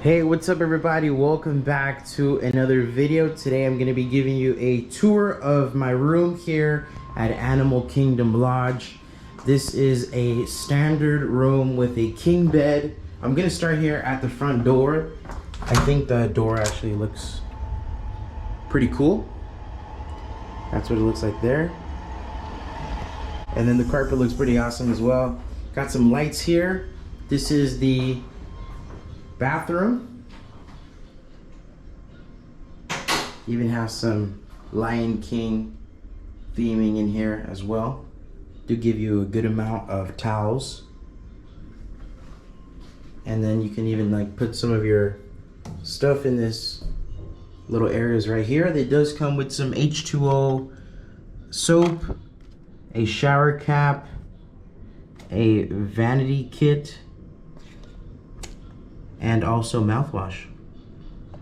Hey, what's up everybody? Welcome back to another video. Today I'm going to be giving you a tour of my room here at Animal Kingdom Lodge. This is a standard room with a king bed. I'm going to start here at the front door. I think the door actually looks pretty cool. That's what it looks like there. And then the carpet looks pretty awesome as well. Got some lights here. This is the bathroom. Even has some Lion King theming in here as well. Do give you a good amount of towels. And then you can even like put some of your stuff in this little areas right here. It does come with some H2O soap, a shower cap, a vanity kit, and also mouthwash.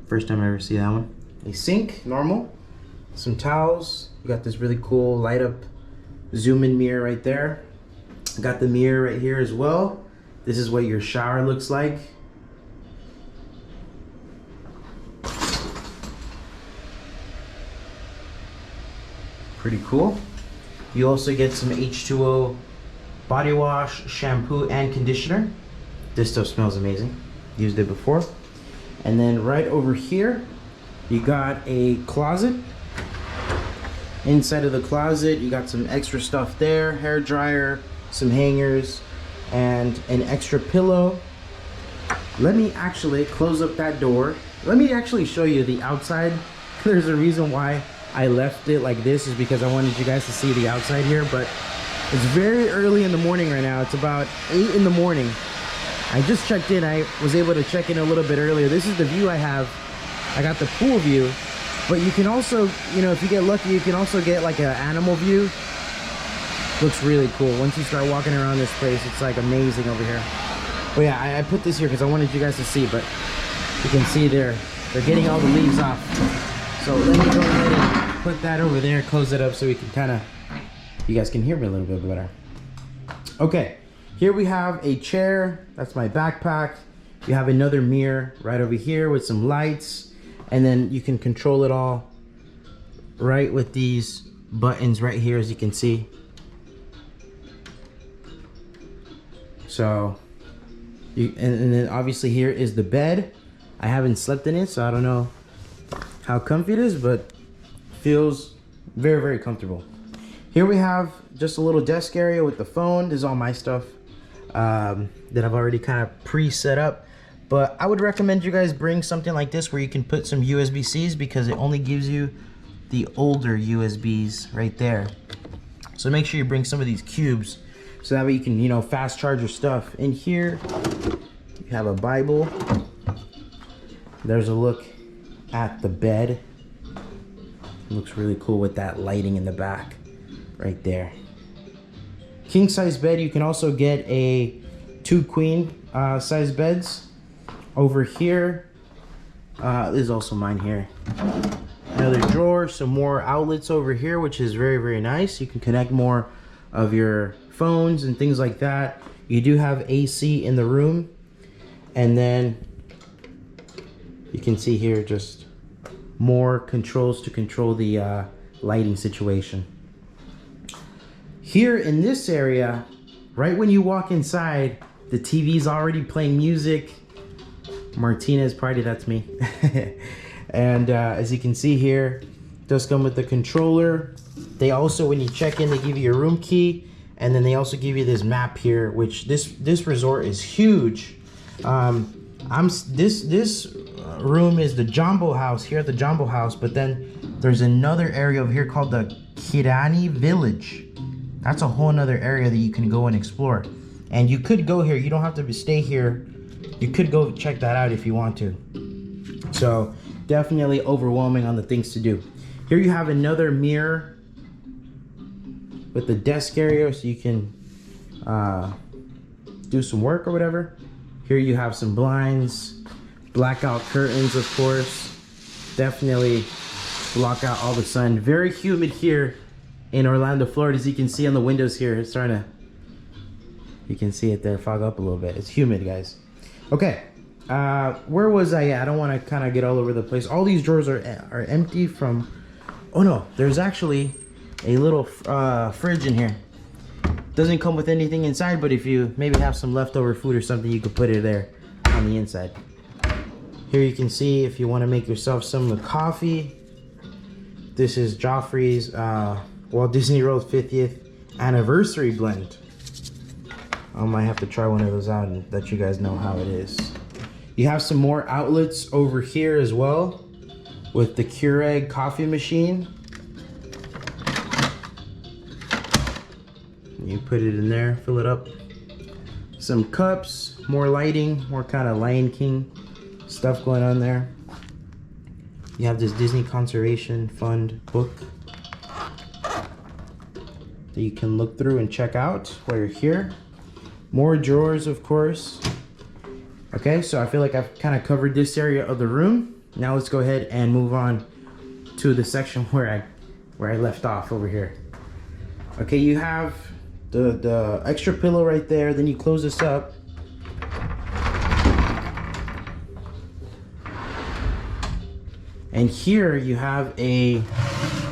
First time I ever see that one. A sink, normal. Some towels. You got this really cool light up zoom in mirror right there. Got the mirror right here as well. This is what your shower looks like. Pretty cool. You also get some H2O body wash, shampoo, and conditioner. This stuff smells amazing. Used it before. And then right over here, you got a closet. Inside of the closet, you got some extra stuff there, hair dryer, some hangers, and an extra pillow. Let me actually close up that door. Let me actually show you the outside. There's a reason why I left it like this, is because I wanted you guys to see the outside here, but it's very early in the morning right now. It's about 8 in the morning. I just checked in. I was able to check in a little bit earlier. This is the view I have. I got the pool view, but you can also, you know, if you get lucky, you can also get like an animal view. Looks really cool. Once you start walking around this place, it's like amazing over here. But yeah, I put this here because I wanted you guys to see, but you can see they're getting all the leaves off. So let me go ahead and put that over there, close it up so we can kind of, you guys can hear me a little bit better. Okay, here we have a chair. That's my backpack. You have another mirror right over here with some lights. And then you can control it all right with these buttons right here, as you can see. So, and then obviously here is the bed. I haven't slept in it, so I don't know how comfy it is, but feels very, very comfortable. Here we have just a little desk area with the phone. This is all my stuff that I've already kind of pre-set up. But I would recommend you guys bring something like this where you can put some USB-Cs, because it only gives you the older USBs right there. So make sure you bring some of these cubes so that way you can, you know, fast charge your stuff. In here, you have a Bible. There's a look at the bed. It looks really cool with that lighting in the back right there. King size bed. You can also get a 2 queen size beds. Over here, this is also mine here. Another drawer, some more outlets over here, which is very, very nice. You can connect more of your phones and things like that. You do have AC in the room. And then you can see here just more controls to control the lighting situation. Here in this area, right when you walk inside, the TV's already playing music. Martinez party, that's me. And as you can see here, it does come with the controller. They also, when you check in, they give you your room key, and then they also give you this map here, which this resort is huge. This room is the Jumbo House here at the Jumbo House, but then there's another area over here called the Kirani Village. That's a whole nother area that you can go and explore. And you could go here. You don't have to stay here. You could go check that out if you want to. So definitely overwhelming on the things to do. Here you have another mirror with the desk area so you can do some work or whatever. Here you have some blinds, blackout curtains, of course. Definitely block out all the sun. Very humid here in Orlando, Florida. As you can see on the windows here, it's starting to, you can see it there, fog up a little bit. It's humid, guys. Okay, Where was I at? I don't want to kind of get all over the place. All these drawers are empty from... Oh no, there's actually a little fridge in here. Doesn't come with anything inside, but if you maybe have some leftover food or something, you could put it there on the inside. Here you can see if you want to make yourself some of the coffee. This is Joffrey's Walt Disney World 50th anniversary blend. I might have to try one of those out and let you guys know how it is. You have some more outlets over here as well with the Keurig coffee machine. You put it in there, fill it up. Some cups, more lighting, more kind of Lion King stuff going on there. You have this Disney Conservation Fund book that you can look through and check out while you're here. More drawers, of course. Okay, so I feel like I've kind of covered this area of the room. Now let's go ahead and move on to the section where I left off over here. Okay, you have the extra pillow right there. Then you close this up. And here you have a,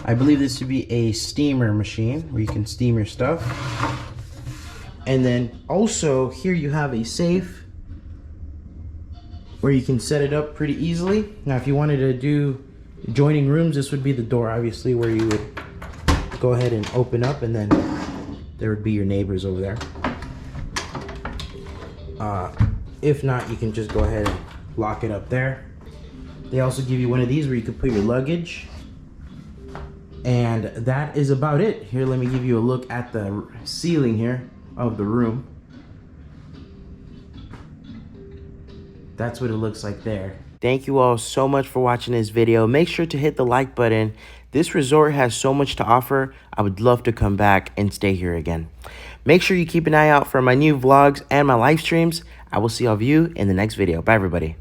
I believe this would be a steamer machine where you can steam your stuff. And then also here you have a safe where you can set it up pretty easily. Now if you wanted to do joining rooms, this would be the door obviously where you would go ahead and open up, and then there would be your neighbors over there. If not, you can just go ahead and lock it up there. They also give you one of these where you can put your luggage. And that is about it. Here, let me give you a look at the ceiling here of the room. That's what it looks like there. Thank you all so much for watching this video. Make sure to hit the like button. This resort has so much to offer. I would love to come back and stay here again. Make sure you keep an eye out for my new vlogs and my live streams. I will see all of you in the next video. Bye, everybody.